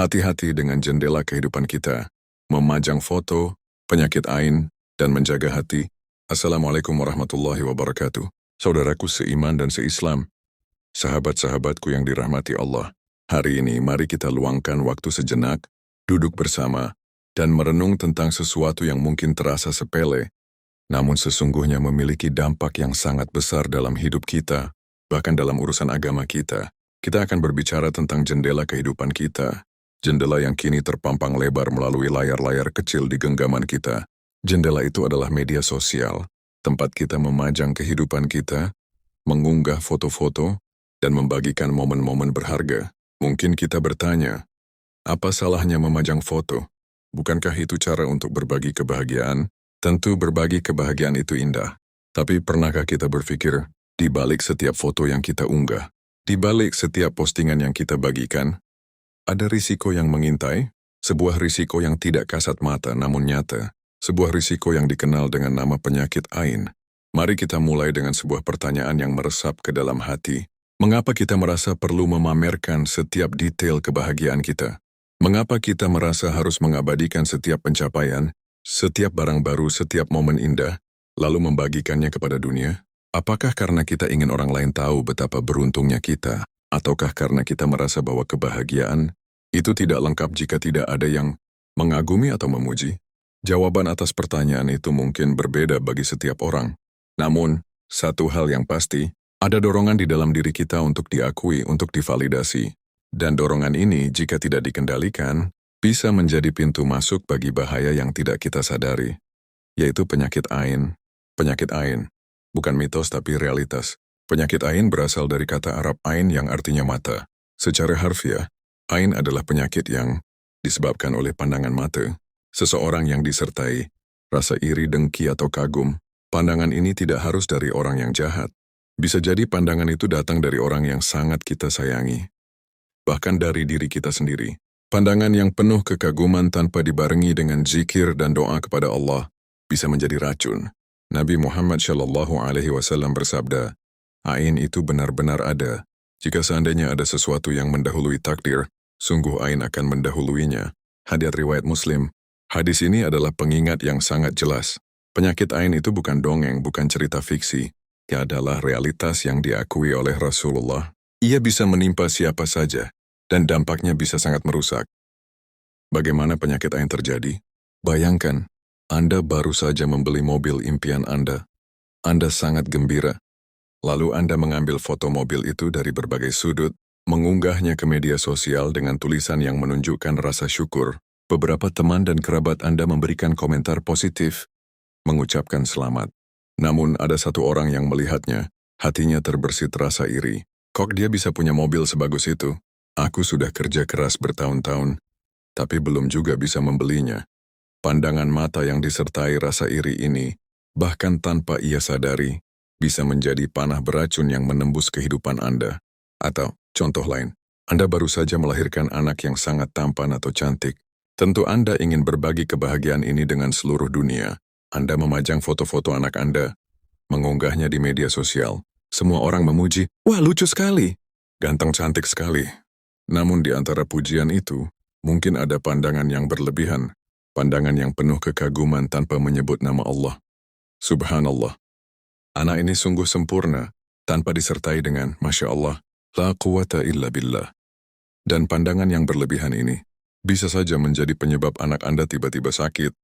Hati-hati dengan jendela kehidupan kita, memajang foto, penyakit ain, dan menjaga hati. Assalamualaikum warahmatullahi wabarakatuh. Saudaraku seiman dan seislam, sahabat-sahabatku yang dirahmati Allah. Hari ini mari kita luangkan waktu sejenak, duduk bersama, dan merenung tentang sesuatu yang mungkin terasa sepele, namun sesungguhnya memiliki dampak yang sangat besar dalam hidup kita, bahkan dalam urusan agama kita. Kita akan berbicara tentang jendela kehidupan kita. Jendela yang kini terpampang lebar melalui layar-layar kecil di genggaman kita. Jendela itu adalah media sosial, tempat kita memajang kehidupan kita, mengunggah foto-foto, dan membagikan momen-momen berharga. Mungkin kita bertanya, apa salahnya memajang foto? Bukankah itu cara untuk berbagi kebahagiaan? Tentu berbagi kebahagiaan itu indah. Tapi pernahkah kita berpikir, di balik setiap foto yang kita unggah, di balik setiap postingan yang kita bagikan, ada risiko yang mengintai, sebuah risiko yang tidak kasat mata namun nyata, sebuah risiko yang dikenal dengan nama penyakit ain. Mari kita mulai dengan sebuah pertanyaan yang meresap ke dalam hati. Mengapa kita merasa perlu memamerkan setiap detail kebahagiaan kita? Mengapa kita merasa harus mengabadikan setiap pencapaian, setiap barang baru, setiap momen indah, lalu membagikannya kepada dunia? Apakah karena kita ingin orang lain tahu betapa beruntungnya kita? Ataukah karena kita merasa bahwa kebahagiaan itu tidak lengkap jika tidak ada yang mengagumi atau memuji? Jawaban atas pertanyaan itu mungkin berbeda bagi setiap orang. Namun, satu hal yang pasti, ada dorongan di dalam diri kita untuk diakui, untuk divalidasi. Dan dorongan ini, jika tidak dikendalikan, bisa menjadi pintu masuk bagi bahaya yang tidak kita sadari, yaitu penyakit ain. Penyakit ain, bukan mitos tapi realitas. Penyakit ain berasal dari kata Arab ain yang artinya mata. Secara harfiah, ain adalah penyakit yang disebabkan oleh pandangan mata. Seseorang yang disertai rasa iri, dengki, atau kagum. Pandangan ini tidak harus dari orang yang jahat. Bisa jadi pandangan itu datang dari orang yang sangat kita sayangi. Bahkan dari diri kita sendiri. Pandangan yang penuh kekaguman tanpa dibarengi dengan zikir dan doa kepada Allah bisa menjadi racun. Nabi Muhammad SAW bersabda, ain itu benar-benar ada. Jika seandainya ada sesuatu yang mendahului takdir, sungguh ain akan mendahuluinya. Hadits riwayat Muslim. Hadis ini adalah pengingat yang sangat jelas. Penyakit ain itu bukan dongeng, bukan cerita fiksi. Ia adalah realitas yang diakui oleh Rasulullah. Ia bisa menimpa siapa saja, dan dampaknya bisa sangat merusak. Bagaimana penyakit ain terjadi? Bayangkan, Anda baru saja membeli mobil impian Anda. Anda sangat gembira. Lalu Anda mengambil foto mobil itu dari berbagai sudut, mengunggahnya ke media sosial dengan tulisan yang menunjukkan rasa syukur. Beberapa teman dan kerabat Anda memberikan komentar positif, mengucapkan selamat. Namun ada satu orang yang melihatnya, hatinya terbersit rasa iri. Kok dia bisa punya mobil sebagus itu? Aku sudah kerja keras bertahun-tahun, tapi belum juga bisa membelinya. Pandangan mata yang disertai rasa iri ini, bahkan tanpa ia sadari, bisa menjadi panah beracun yang menembus kehidupan Anda. Atau, contoh lain, Anda baru saja melahirkan anak yang sangat tampan atau cantik. Tentu Anda ingin berbagi kebahagiaan ini dengan seluruh dunia. Anda memajang foto-foto anak Anda, mengunggahnya di media sosial. Semua orang memuji, wah lucu sekali, ganteng cantik sekali. Namun di antara pujian itu, mungkin ada pandangan yang berlebihan, pandangan yang penuh kekaguman tanpa menyebut nama Allah. Subhanallah. Anak ini sungguh sempurna, tanpa disertai dengan Masya Allah, la quwata illa billah. Dan pandangan yang berlebihan ini, bisa saja menjadi penyebab anak Anda tiba-tiba sakit,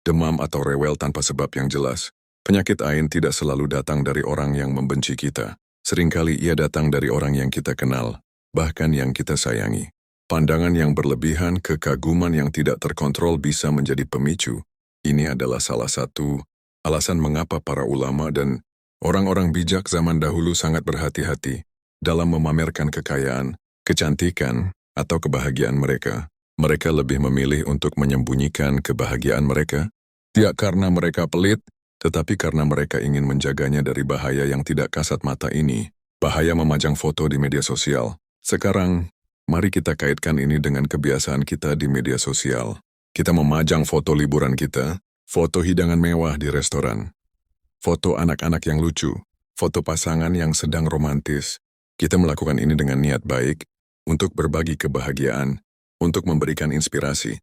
demam atau rewel tanpa sebab yang jelas. Penyakit ain tidak selalu datang dari orang yang membenci kita. Seringkali ia datang dari orang yang kita kenal, bahkan yang kita sayangi. Pandangan yang berlebihan, kekaguman yang tidak terkontrol bisa menjadi pemicu. Ini adalah salah satu alasan mengapa para ulama dan orang-orang bijak zaman dahulu sangat berhati-hati dalam memamerkan kekayaan, kecantikan, atau kebahagiaan mereka. Mereka lebih memilih untuk menyembunyikan kebahagiaan mereka, tidak karena mereka pelit, tetapi karena mereka ingin menjaganya dari bahaya yang tidak kasat mata ini, bahaya memajang foto di media sosial. Sekarang, mari kita kaitkan ini dengan kebiasaan kita di media sosial. Kita memajang foto liburan kita, foto hidangan mewah di restoran, foto anak-anak yang lucu, foto pasangan yang sedang romantis. Kita melakukan ini dengan niat baik, untuk berbagi kebahagiaan, untuk memberikan inspirasi.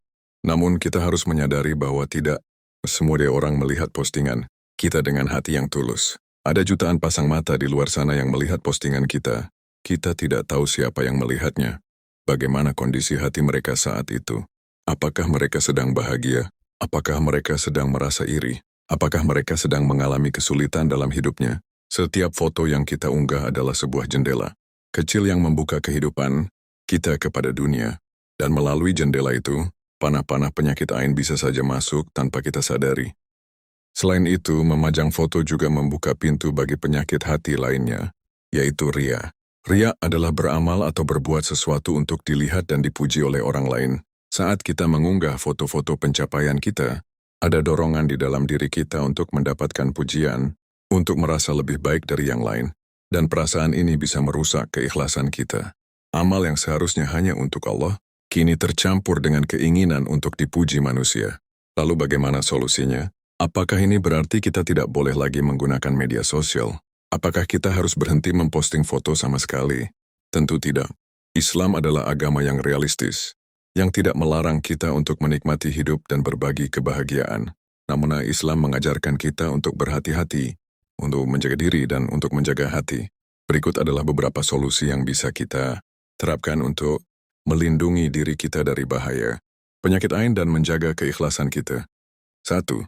Namun kita harus menyadari bahwa tidak semua orang melihat postingan kita dengan hati yang tulus. Ada jutaan pasang mata di luar sana yang melihat postingan kita. Kita tidak tahu siapa yang melihatnya. Bagaimana kondisi hati mereka saat itu? Apakah mereka sedang bahagia? Apakah mereka sedang merasa iri? Apakah mereka sedang mengalami kesulitan dalam hidupnya? Setiap foto yang kita unggah adalah sebuah jendela kecil yang membuka kehidupan kita kepada dunia. Dan melalui jendela itu, panah-panah penyakit ain bisa saja masuk tanpa kita sadari. Selain itu, memajang foto juga membuka pintu bagi penyakit hati lainnya, yaitu ria. Ria adalah beramal atau berbuat sesuatu untuk dilihat dan dipuji oleh orang lain. Saat kita mengunggah foto-foto pencapaian kita, ada dorongan di dalam diri kita untuk mendapatkan pujian, untuk merasa lebih baik dari yang lain, dan perasaan ini bisa merusak keikhlasan kita. Amal yang seharusnya hanya untuk Allah, kini tercampur dengan keinginan untuk dipuji manusia. Lalu bagaimana solusinya? Apakah ini berarti kita tidak boleh lagi menggunakan media sosial? Apakah kita harus berhenti memposting foto sama sekali? Tentu tidak. Islam adalah agama yang realistis, yang tidak melarang kita untuk menikmati hidup dan berbagi kebahagiaan. Namun Islam mengajarkan kita untuk berhati-hati, untuk menjaga diri dan untuk menjaga hati. Berikut adalah beberapa solusi yang bisa kita terapkan untuk melindungi diri kita dari bahaya penyakit ain dan menjaga keikhlasan kita. 1.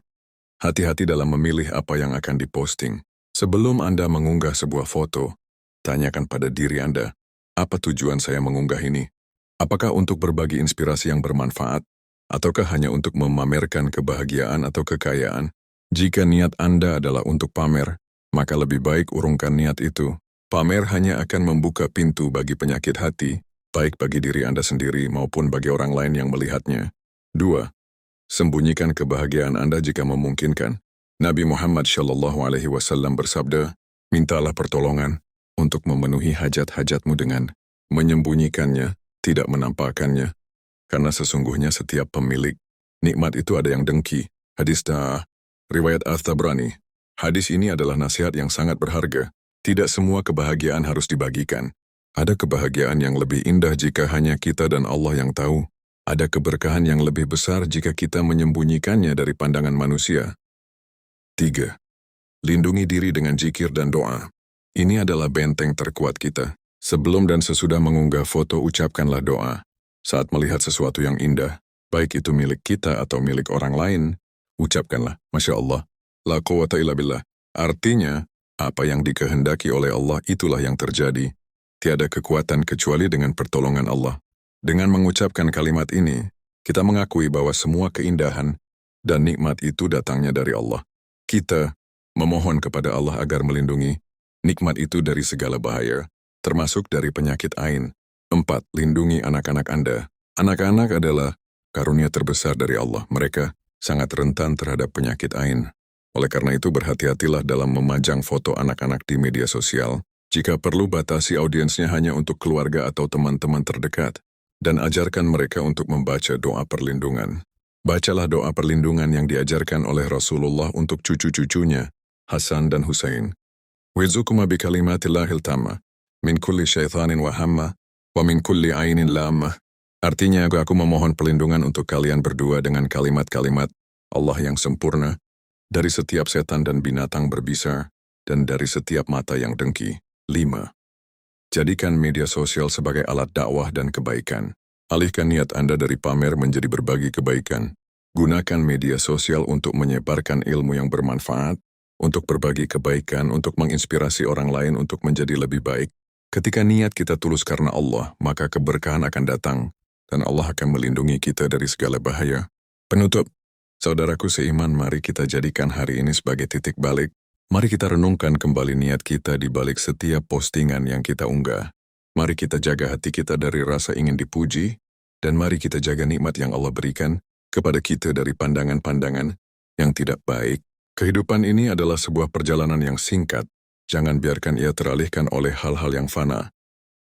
Hati-hati dalam memilih apa yang akan diposting. Sebelum Anda mengunggah sebuah foto, tanyakan pada diri Anda, apa tujuan saya mengunggah ini? Apakah untuk berbagi inspirasi yang bermanfaat, ataukah hanya untuk memamerkan kebahagiaan atau kekayaan? Jika niat Anda adalah untuk pamer, maka lebih baik urungkan niat itu. Pamer hanya akan membuka pintu bagi penyakit hati, baik bagi diri Anda sendiri maupun bagi orang lain yang melihatnya. 2. Sembunyikan kebahagiaan Anda jika memungkinkan. Nabi Muhammad SAW bersabda, mintalah pertolongan untuk memenuhi hajat-hajatmu dengan menyembunyikannya, tidak menampakkannya. Karena sesungguhnya setiap pemilik nikmat itu ada yang dengki. Hadis riwayat At-Tabrani. Hadis ini adalah nasihat yang sangat berharga. Tidak semua kebahagiaan harus dibagikan. Ada kebahagiaan yang lebih indah jika hanya kita dan Allah yang tahu. Ada keberkahan yang lebih besar jika kita menyembunyikannya dari pandangan manusia. 3. Lindungi diri dengan zikir dan doa. Ini adalah benteng terkuat kita. Sebelum dan sesudah mengunggah foto, ucapkanlah doa. Saat melihat sesuatu yang indah, baik itu milik kita atau milik orang lain, ucapkanlah, Masya Allah, la quwata illa billah. Artinya, apa yang dikehendaki oleh Allah itulah yang terjadi. Tiada kekuatan kecuali dengan pertolongan Allah. Dengan mengucapkan kalimat ini, kita mengakui bahwa semua keindahan dan nikmat itu datangnya dari Allah. Kita memohon kepada Allah agar melindungi nikmat itu dari segala bahaya, termasuk dari penyakit ain. 4. Lindungi anak-anak Anda. Anak-anak adalah karunia terbesar dari Allah. Mereka sangat rentan terhadap penyakit ain. Oleh karena itu berhati-hatilah dalam memajang foto anak-anak di media sosial. Jika perlu batasi audiensnya hanya untuk keluarga atau teman-teman terdekat. Dan ajarkan mereka untuk membaca doa perlindungan. Bacalah doa perlindungan yang diajarkan oleh Rasulullah untuk cucu-cucunya, Hasan dan Husain. Wa'izukuma bi kalimatillahil tamma, min kulli syaitanin wa hamma, wa min kulli ainin lamma. Artinya aku memohon perlindungan untuk kalian berdua dengan kalimat-kalimat Allah yang sempurna, dari setiap setan dan binatang berbisa, dan dari setiap mata yang dengki. 5. Jadikan media sosial sebagai alat dakwah dan kebaikan. Alihkan niat Anda dari pamer menjadi berbagi kebaikan. Gunakan media sosial untuk menyebarkan ilmu yang bermanfaat, untuk berbagi kebaikan, untuk menginspirasi orang lain untuk menjadi lebih baik. Ketika niat kita tulus karena Allah, maka keberkahan akan datang, dan Allah akan melindungi kita dari segala bahaya. Penutup, saudaraku seiman, mari kita jadikan hari ini sebagai titik balik. Mari kita renungkan kembali niat kita di balik setiap postingan yang kita unggah. Mari kita jaga hati kita dari rasa ingin dipuji, dan mari kita jaga nikmat yang Allah berikan kepada kita dari pandangan-pandangan yang tidak baik. Kehidupan ini adalah sebuah perjalanan yang singkat. Jangan biarkan ia teralihkan oleh hal-hal yang fana,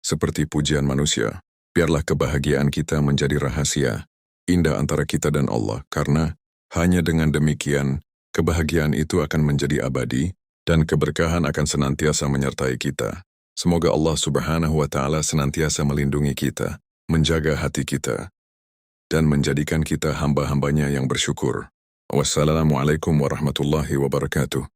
seperti pujian manusia. Biarlah kebahagiaan kita menjadi rahasia indah antara kita dan Allah, karena hanya dengan demikian, kebahagiaan itu akan menjadi abadi, dan keberkahan akan senantiasa menyertai kita. Semoga Allah Subhanahu wa Ta'ala senantiasa melindungi kita, menjaga hati kita, dan menjadikan kita hamba-hambanya yang bersyukur. Wassalamualaikum warahmatullahi wabarakatuh.